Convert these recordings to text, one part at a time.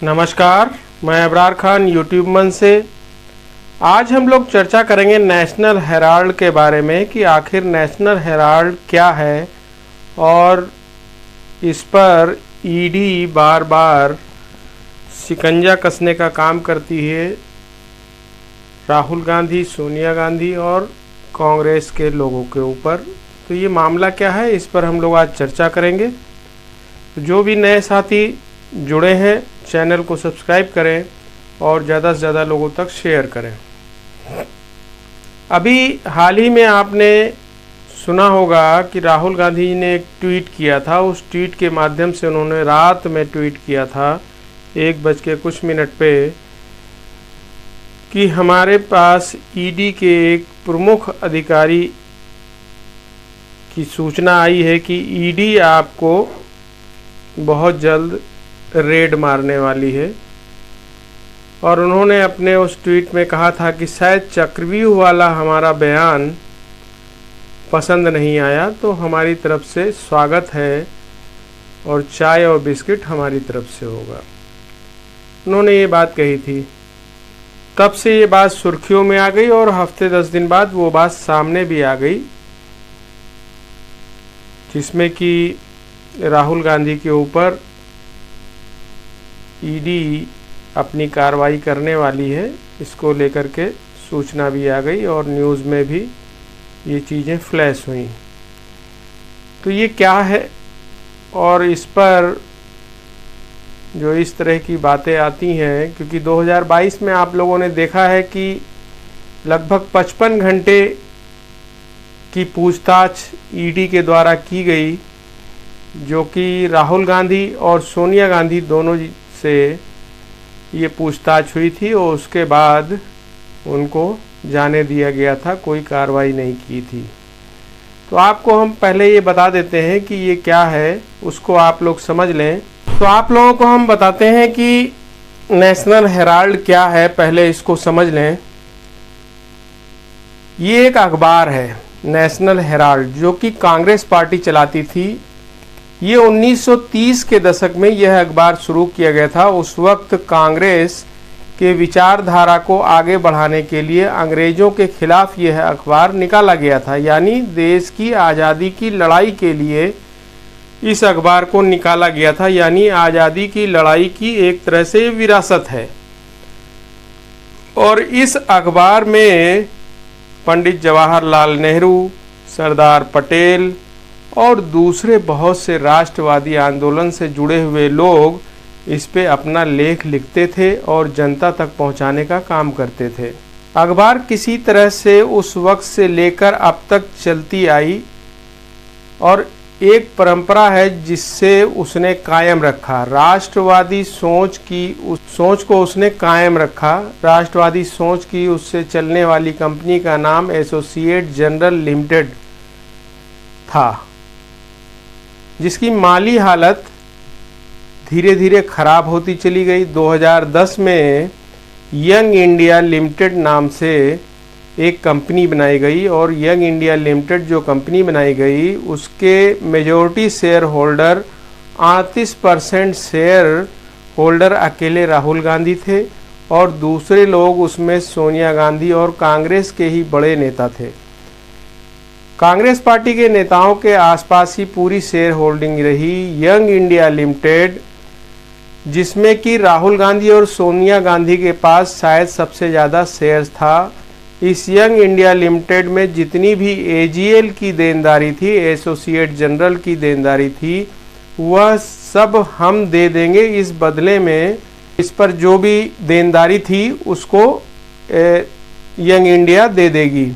नमस्कार, मैं अबरार खान यूट्यूब मन से। आज हम लोग चर्चा करेंगे नेशनल हेराल्ड के बारे में कि आखिर नेशनल हेराल्ड क्या है और इस पर ईडी बार बार शिकंजा कसने का काम करती है राहुल गांधी, सोनिया गांधी और कांग्रेस के लोगों के ऊपर। तो ये मामला क्या है, इस पर हम लोग आज चर्चा करेंगे। जो भी नए साथी जुड़े हैं चैनल को सब्सक्राइब करें और ज़्यादा से ज़्यादा लोगों तक शेयर करें। अभी हाल ही में आपने सुना होगा कि राहुल गांधी जी ने एक ट्वीट किया था। उस ट्वीट के माध्यम से उन्होंने रात में ट्वीट किया था 1:00 पे कि हमारे पास ईडी के एक प्रमुख अधिकारी की सूचना आई है कि ईडी आपको बहुत जल्द रेड मारने वाली है। और उन्होंने अपने उस ट्वीट में कहा था कि शायद चक्रव्यूह वाला हमारा बयान पसंद नहीं आया तो हमारी तरफ से स्वागत है और चाय और बिस्किट हमारी तरफ से होगा। उन्होंने ये बात कही थी। तब से ये बात सुर्खियों में आ गई और हफ्ते 10 दिन बाद वो बात सामने भी आ गई, जिसमें कि राहुल गांधी के ऊपर ईडी अपनी कार्रवाई करने वाली है। इसको लेकर के सूचना भी आ गई और न्यूज़ में भी ये चीज़ें फ्लैश हुई। तो ये क्या है और इस पर जो इस तरह की बातें आती हैं, क्योंकि 2022 में आप लोगों ने देखा है कि लगभग 55 घंटे की पूछताछ ईडी के द्वारा की गई, जो कि राहुल गांधी और सोनिया गांधी दोनों से ये पूछताछ हुई थी और उसके बाद उनको जाने दिया गया था, कोई कार्रवाई नहीं की थी। तो आपको हम पहले ये बता देते हैं कि ये क्या है, उसको आप लोग समझ लें। तो आप लोगों को हम बताते हैं कि नेशनल हेराल्ड क्या है, पहले इसको समझ लें। ये एक अखबार है नेशनल हेराल्ड, जो कि कांग्रेस पार्टी चलाती थी। ये 1930 के दशक में यह अखबार शुरू किया गया था। उस वक्त कांग्रेस के विचारधारा को आगे बढ़ाने के लिए अंग्रेजों के खिलाफ यह अखबार निकाला गया था, यानी देश की आज़ादी की लड़ाई के लिए इस अखबार को निकाला गया था। यानी आज़ादी की लड़ाई की एक तरह से विरासत है। और इस अखबार में पंडित जवाहरलाल नेहरू, सरदार पटेल और दूसरे बहुत से राष्ट्रवादी आंदोलन से जुड़े हुए लोग इस पे अपना लेख लिखते थे और जनता तक पहुंचाने का काम करते थे। अखबार किसी तरह से उस वक्त से लेकर अब तक चलती आई और एक परंपरा है जिससे उसने कायम रखा। राष्ट्रवादी सोच की उस सोच को उसने कायम रखा। राष्ट्रवादी सोच की उससे चलने वाली कंपनी का नाम एसोसिएट जनरल लिमिटेड था, जिसकी माली हालत धीरे धीरे खराब होती चली गई। 2010 में यंग इंडिया लिमिटेड नाम से एक कंपनी बनाई गई और यंग इंडिया लिमिटेड जो कंपनी बनाई गई उसके majority share holder 38% share holder अकेले राहुल गांधी थे और दूसरे लोग उसमें सोनिया गांधी और कांग्रेस के ही बड़े नेता थे। कांग्रेस पार्टी के नेताओं के आसपास ही पूरी शेयर होल्डिंग रही। यंग इंडिया लिमिटेड, जिसमें कि राहुल गांधी और सोनिया गांधी के पास शायद सबसे ज़्यादा शेयर्स था, इस यंग इंडिया लिमिटेड में जितनी भी एजीएल की देनदारी थी, एसोसिएट जनरल की देनदारी थी, वह सब हम दे देंगे। इस बदले में इस पर जो भी देनदारी थी उसको यंग इंडिया दे देगी,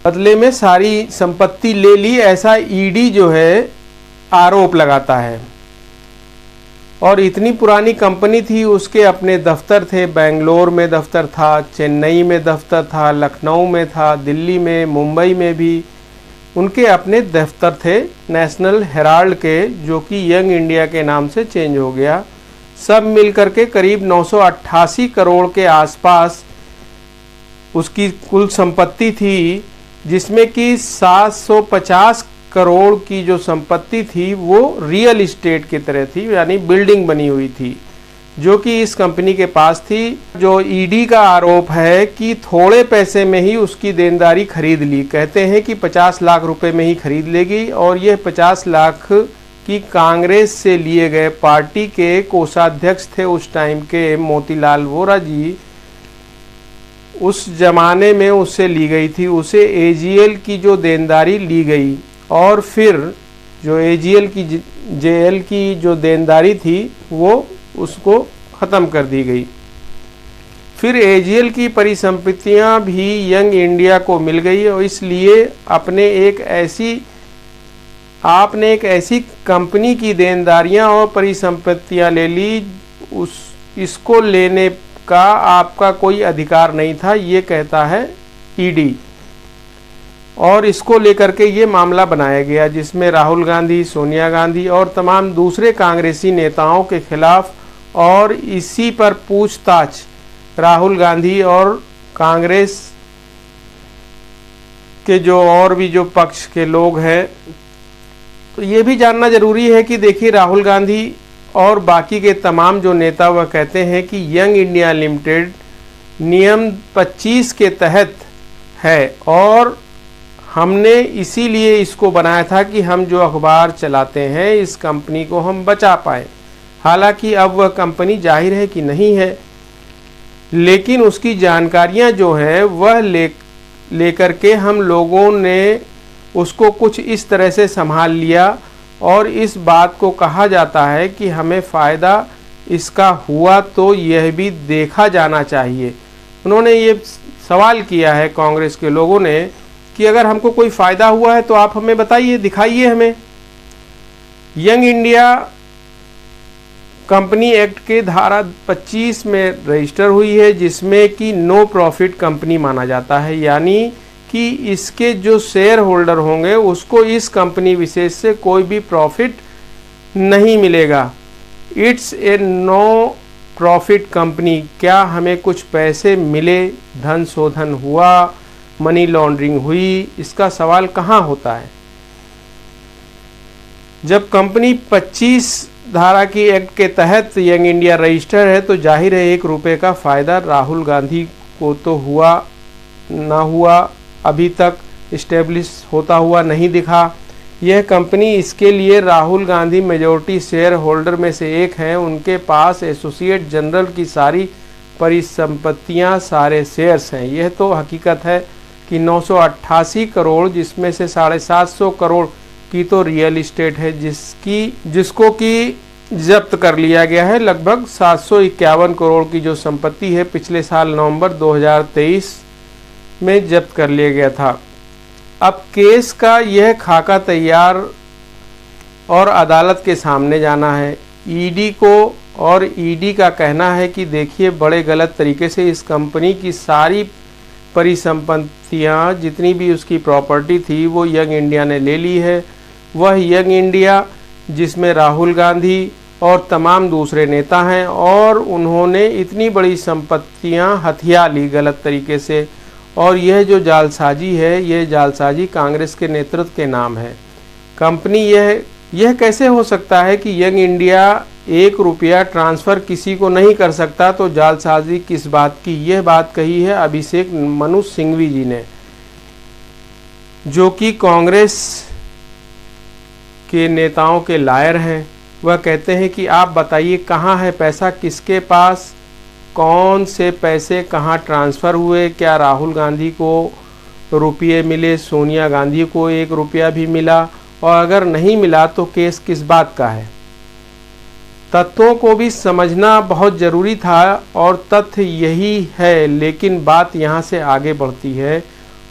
बदले में सारी संपत्ति ले ली, ऐसा ईडी जो है आरोप लगाता है। और इतनी पुरानी कंपनी थी, उसके अपने दफ्तर थे। बेंगलोर में दफ्तर था, चेन्नई में दफ्तर था, लखनऊ में था, दिल्ली में, मुंबई में भी उनके अपने दफ्तर थे नेशनल हेराल्ड के, जो कि यंग इंडिया के नाम से चेंज हो गया। सब मिलकर के करीब 988 करोड़ के आसपास उसकी कुल संपत्ति थी, जिसमें कि 750 करोड़ की जो संपत्ति थी वो रियल इस्टेट की तरह थी, यानी बिल्डिंग बनी हुई थी। जो कि इस कंपनी के पास थी। जो ईडी का आरोप है कि थोड़े पैसे में ही उसकी देनदारी खरीद ली। कहते हैं कि 50 लाख रुपए में ही खरीद लेगी, और यह 50 लाख की कांग्रेस से लिए गए, पार्टी के कोषाध्यक्ष थे उस टाइम के मोतीलाल वोरा जी, उस जमाने में उससे ली गई थी। उसे एजीएल की जो देनदारी ली गई, और फिर जो जेएल की जो देनदारी थी वो उसको ख़त्म कर दी गई। फिर एजीएल की परिसंपत्तियां भी यंग इंडिया को मिल गई, और इसलिए आपने एक ऐसी कंपनी की देनदारियां और परिसंपत्तियां ले ली, इसको लेने का आपका कोई अधिकार नहीं था, ये कहता है ईडी। और इसको लेकर के ये मामला बनाया गया, जिसमें राहुल गांधी, सोनिया गांधी और तमाम दूसरे कांग्रेसी नेताओं के खिलाफ, और इसी पर पूछताछ राहुल गांधी और कांग्रेस के जो और भी जो पक्ष के लोग हैं। तो ये भी जानना जरूरी है कि देखिए, राहुल गांधी और बाकी के तमाम जो नेता वह कहते हैं कि यंग इंडिया लिमिटेड नियम 25 के तहत है, और हमने इसीलिए इसको बनाया था कि हम जो अखबार चलाते हैं इस कंपनी को हम बचा पाए। हालांकि अब वह कंपनी जाहिर है कि नहीं है, लेकिन उसकी जानकारियां जो है वह लेकर के हम लोगों ने उसको कुछ इस तरह से संभाल लिया, और इस बात को कहा जाता है कि हमें फ़ायदा इसका हुआ तो यह भी देखा जाना चाहिए। उन्होंने ये सवाल किया है कांग्रेस के लोगों ने कि अगर हमको कोई फ़ायदा हुआ है तो आप हमें बताइए, दिखाइए हमें। यंग इंडिया कंपनी एक्ट के धारा 25 में रजिस्टर हुई है, जिसमें कि नो प्रॉफिट कंपनी माना जाता है, यानी कि इसके जो शेयर होल्डर होंगे उसको इस कंपनी विशेष से कोई भी प्रॉफिट नहीं मिलेगा। It's a no profit company. क्या हमें कुछ पैसे मिले, धन शोधन हुआ, मनी लॉन्ड्रिंग हुई, इसका सवाल कहाँ होता है। जब कंपनी 25 धारा की एक्ट के तहत यंग इंडिया रजिस्टर है, तो जाहिर है 1 रुपये का फ़ायदा राहुल गांधी को तो हुआ ना हुआ अभी तक इस्टेब्लिश होता हुआ नहीं दिखा। यह कंपनी, इसके लिए Rahul Gandhi majority share holder में से एक हैं, उनके पास एसोसिएट जनरल की सारी परिसंपत्तियां, सारे शेयर्स हैं। यह तो हकीकत है कि 988 करोड़, जिसमें से 750 करोड़ की तो रियल इस्टेट है, जिसको कि जब्त कर लिया गया है। लगभग 751 करोड़ की जो संपत्ति है पिछले साल नवंबर 2023 में जब्त कर लिया गया था। अब केस का यह खाका तैयार और अदालत के सामने जाना है ईडी को, और ईडी का कहना है कि देखिए, बड़े गलत तरीके से इस कंपनी की सारी परिसंपत्तियां, जितनी भी उसकी प्रॉपर्टी थी, वो यंग इंडिया ने ले ली है। वह यंग इंडिया जिसमें राहुल गांधी और तमाम दूसरे नेता हैं, और उन्होंने इतनी बड़ी संपत्तियां हथिया ली गलत तरीके से। और यह जो जालसाजी है, यह जालसाजी कांग्रेस के नेतृत्व के नाम है। कंपनी यह कैसे हो सकता है कि यंग इंडिया 1 रुपया ट्रांसफ़र किसी को नहीं कर सकता, तो जालसाजी किस बात की। यह बात कही है अभिषेक मनु सिंघवी जी ने, जो कि कांग्रेस के नेताओं के लायर हैं। वह कहते हैं कि आप बताइए कहाँ है पैसा, किसके पास, कौन से पैसे कहाँ ट्रांसफ़र हुए, क्या राहुल गांधी को रुपये मिले, सोनिया गांधी को 1 रुपया भी मिला, और अगर नहीं मिला तो केस किस बात का है। तथ्यों को भी समझना बहुत ज़रूरी था, और तथ्य यही है। लेकिन बात यहाँ से आगे बढ़ती है,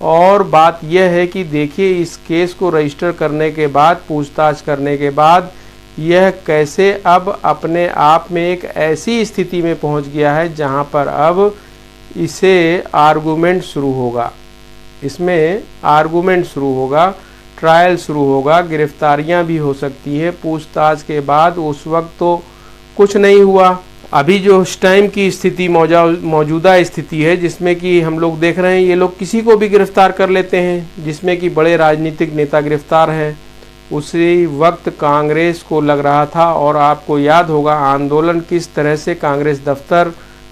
और बात यह है कि देखिए, इस केस को रजिस्टर करने के बाद, पूछताछ करने के बाद, यह कैसे अब अपने आप में एक ऐसी स्थिति में पहुंच गया है जहां पर अब इसे आर्गूमेंट शुरू होगा, इसमें आर्गूमेंट शुरू होगा, ट्रायल शुरू होगा, गिरफ्तारियां भी हो सकती है पूछताछ के बाद। उस वक्त तो कुछ नहीं हुआ। अभी जो उस टाइम की स्थिति, मौजूदा स्थिति है, जिसमें कि हम लोग देख रहे हैं ये लोग किसी को भी गिरफ्तार कर लेते हैं, जिसमें कि बड़े राजनीतिक नेता गिरफ्तार हैं, उसी वक्त कांग्रेस को लग रहा था। और आपको याद होगा आंदोलन किस तरह से कांग्रेस दफ्तर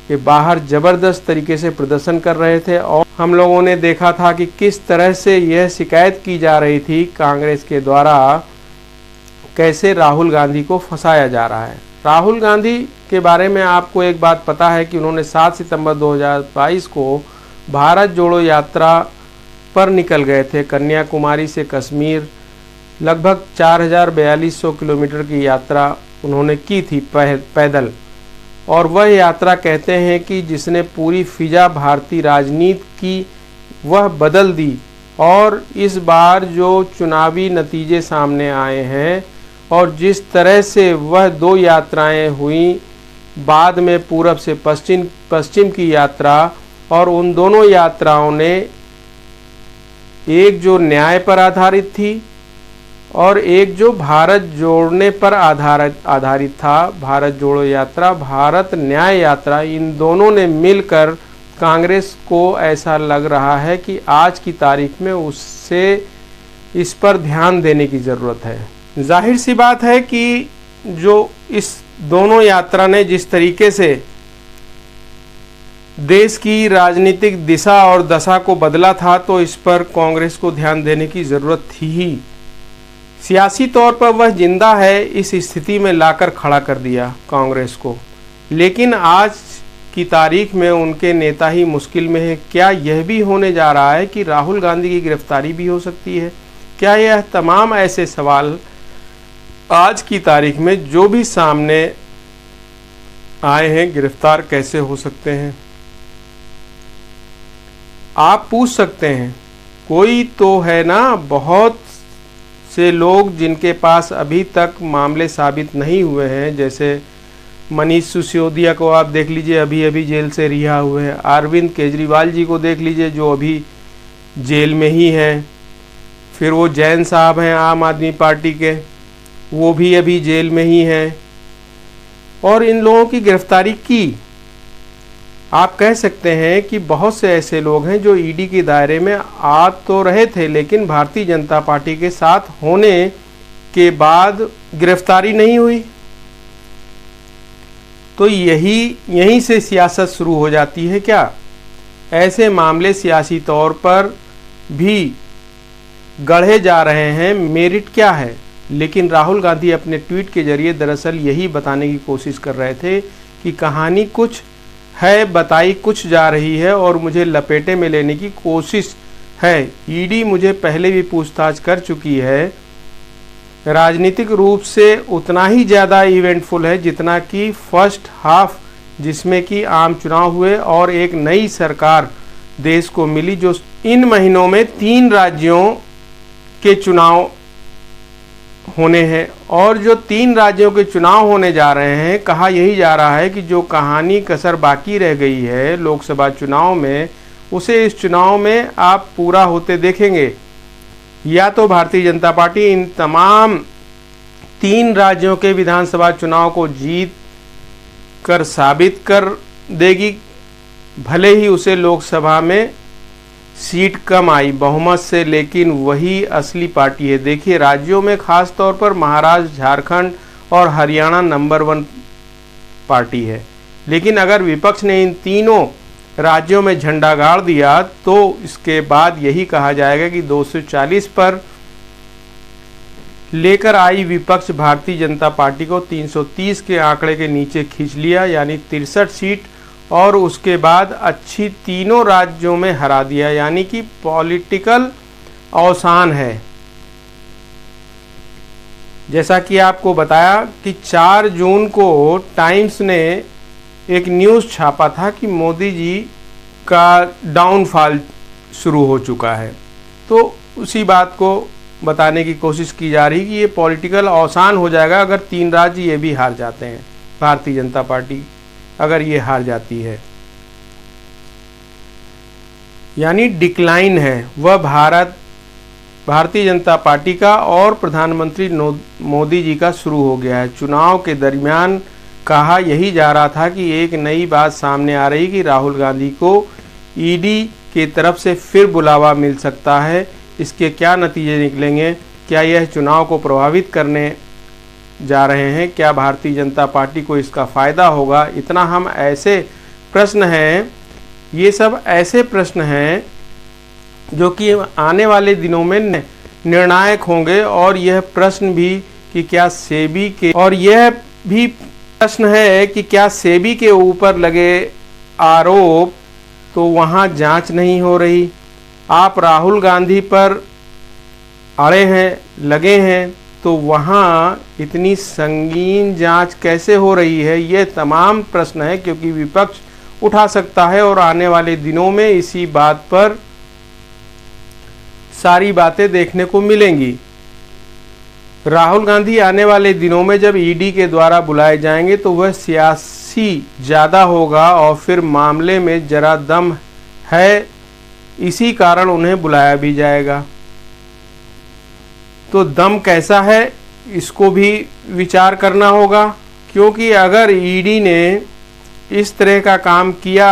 के बाहर ज़बरदस्त तरीके से प्रदर्शन कर रहे थे, और हम लोगों ने देखा था कि किस तरह से यह शिकायत की जा रही थी कांग्रेस के द्वारा कैसे राहुल गांधी को फंसाया जा रहा है। राहुल गांधी के बारे में आपको एक बात पता है कि उन्होंने 7 सितंबर 2022 को भारत जोड़ो यात्रा पर निकल गए थे। कन्याकुमारी से कश्मीर लगभग 4,4200 किलोमीटर की यात्रा उन्होंने की थी पैदल, और वह यात्रा कहते हैं कि जिसने पूरी फिजा भारतीय राजनीति की वह बदल दी। और इस बार जो चुनावी नतीजे सामने आए हैं और जिस तरह से वह 2 यात्राएं हुई, बाद में पूरब से पश्चिम की यात्रा, और उन दोनों यात्राओं ने एक जो न्याय पर आधारित थी और एक जो भारत जोड़ने पर आधारित था, भारत जोड़ो यात्रा, भारत न्याय यात्रा, इन दोनों ने मिलकर कांग्रेस को ऐसा लग रहा है कि आज की तारीख में उससे इस पर ध्यान देने की ज़रूरत है। जाहिर सी बात है कि जो इस दोनों यात्रा ने जिस तरीके से देश की राजनीतिक दिशा और दशा को बदला था, तो इस पर कांग्रेस को ध्यान देने की ज़रूरत थी ही। सियासी तौर पर वह जिंदा है, इस स्थिति में लाकर खड़ा कर दिया कांग्रेस को, लेकिन आज की तारीख में उनके नेता ही मुश्किल में है। क्या यह भी होने जा रहा है कि राहुल गांधी की गिरफ्तारी भी हो सकती है? क्या यह तमाम ऐसे सवाल आज की तारीख में जो भी सामने आए हैं, गिरफ्तार कैसे हो सकते हैं? आप पूछ सकते हैं, कोई तो है ना, बहुत से लोग जिनके पास अभी तक मामले साबित नहीं हुए हैं, जैसे मनीष सिसोदिया को आप देख लीजिए, अभी अभी जेल से रिहा हुए हैं। अरविंद केजरीवाल जी को देख लीजिए, जो अभी जेल में ही हैं। फिर वो जैन साहब हैं आम आदमी पार्टी के, वो भी अभी जेल में ही हैं। और इन लोगों की गिरफ्तारी की, आप कह सकते हैं कि बहुत से ऐसे लोग हैं जो ईडी के दायरे में आ तो रहे थे, लेकिन भारतीय जनता पार्टी के साथ होने के बाद गिरफ्तारी नहीं हुई। तो यहीं से सियासत शुरू हो जाती है क्या? ऐसे मामले सियासी तौर पर भी गढ़े जा रहे हैं, मेरिट क्या है? लेकिन राहुल गांधी अपने ट्वीट के जरिए दरअसल यही बताने की कोशिश कर रहे थे कि कहानी कुछ है, बताई कुछ जा रही है और मुझे लपेटे में लेने की कोशिश है। ईडी मुझे पहले भी पूछताछ कर चुकी है। राजनीतिक रूप से उतना ही ज़्यादा इवेंटफुल है जितना कि फर्स्ट हाफ, जिसमें कि आम चुनाव हुए और एक नई सरकार देश को मिली, जो इन महीनों में 3 राज्यों के चुनाव होने हैं। और जो 3 राज्यों के चुनाव होने जा रहे हैं, कहा यही जा रहा है कि जो कहानी कसर बाकी रह गई है लोकसभा चुनाव में, उसे इस चुनाव में आप पूरा होते देखेंगे। या तो भारतीय जनता पार्टी इन तमाम 3 राज्यों के विधानसभा चुनाव को जीत कर साबित कर देगी, भले ही उसे लोकसभा में सीट कम आई बहुमत से, लेकिन वही असली पार्टी है। देखिए, राज्यों में खास तौर पर महाराष्ट्र, झारखंड और हरियाणा नंबर 1 पार्टी है। लेकिन अगर विपक्ष ने इन तीनों राज्यों में झंडा गाड़ दिया तो इसके बाद यही कहा जाएगा कि 240 पर लेकर आई विपक्ष भारतीय जनता पार्टी को 330 के आंकड़े के नीचे खींच लिया, यानी 63 सीट, और उसके बाद अच्छी तीनों राज्यों में हरा दिया, यानी कि पॉलिटिकल अवसान है। जैसा कि आपको बताया कि 4 जून को टाइम्स ने एक न्यूज़ छापा था कि मोदी जी का डाउनफॉल शुरू हो चुका है। तो उसी बात को बताने की कोशिश की जा रही कि ये पॉलिटिकल अवसान हो जाएगा अगर 3 राज्य ये भी हार जाते हैं, भारतीय जनता पार्टी अगर ये हार जाती है, यानी डिक्लाइन है वह भारतीय जनता पार्टी का और प्रधानमंत्री मोदी जी का शुरू हो गया है। चुनाव के दरमियान कहा यही जा रहा था कि एक नई बात सामने आ रही कि राहुल गांधी को ईडी के तरफ से फिर बुलावा मिल सकता है। इसके क्या नतीजे निकलेंगे क्या यह चुनाव को प्रभावित करने जा रहे हैं? क्या भारतीय जनता पार्टी को इसका फ़ायदा होगा? इतना हम ऐसे प्रश्न हैं, ये सब ऐसे प्रश्न हैं जो कि आने वाले दिनों में निर्णायक होंगे। और यह प्रश्न भी कि क्या सेबी के, और यह भी प्रश्न है कि क्या सेबी के ऊपर लगे आरोप तो वहाँ जांच नहीं हो रही? आप राहुल गांधी पर अड़े हैं, लगे हैं, तो वहाँ इतनी संगीन जांच कैसे हो रही है? ये तमाम प्रश्न है, क्योंकि विपक्ष उठा सकता है और आने वाले दिनों में इसी बात पर सारी बातें देखने को मिलेंगी। राहुल गांधी आने वाले दिनों में जब ईडी के द्वारा बुलाए जाएंगे तो वह सियासी ज़्यादा होगा और फिर मामले में जरा दम है, इसी कारण उन्हें बुलाया भी जाएगा। तो दम कैसा है इसको भी विचार करना होगा, क्योंकि अगर ईडी ने इस तरह का काम किया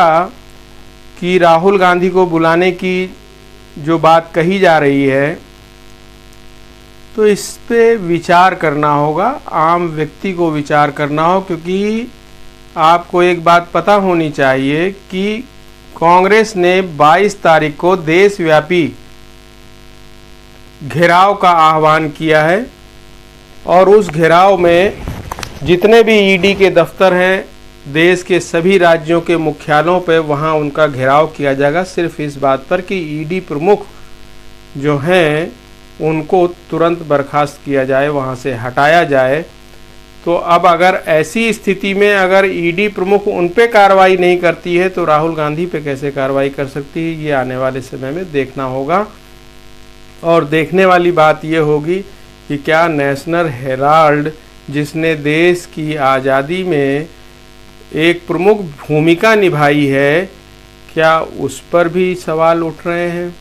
कि राहुल गांधी को बुलाने की जो बात कही जा रही है, तो इस पे विचार करना होगा, आम व्यक्ति को विचार करना हो। क्योंकि आपको एक बात पता होनी चाहिए कि कांग्रेस ने 22 तारीख को देशव्यापी घेराव का आह्वान किया है और उस घेराव में जितने भी ईडी के दफ्तर हैं देश के सभी राज्यों के मुख्यालयों पर, वहां उनका घेराव किया जाएगा, सिर्फ इस बात पर कि ईडी प्रमुख जो हैं उनको तुरंत बर्खास्त किया जाए, वहां से हटाया जाए। तो अब अगर ऐसी स्थिति में अगर ईडी प्रमुख उन पे कार्रवाई नहीं करती है तो राहुल गांधी पे कैसे कार्रवाई कर सकती है, ये आने वाले समय में देखना होगा। और देखने वाली बात ये होगी कि क्या नेशनल हेराल्ड, जिसने देश की आज़ादी में एक प्रमुख भूमिका निभाई है, क्या उस पर भी सवाल उठ रहे हैं?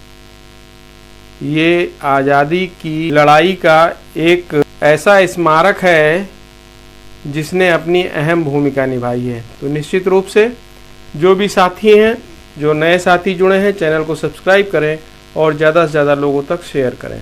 ये आज़ादी की लड़ाई का एक ऐसा स्मारक है जिसने अपनी अहम भूमिका निभाई है। तो निश्चित रूप से जो भी साथी हैं, जो नए साथी जुड़े हैं, चैनल को सब्सक्राइब करें और ज़्यादा से ज़्यादा लोगों तक शेयर करें।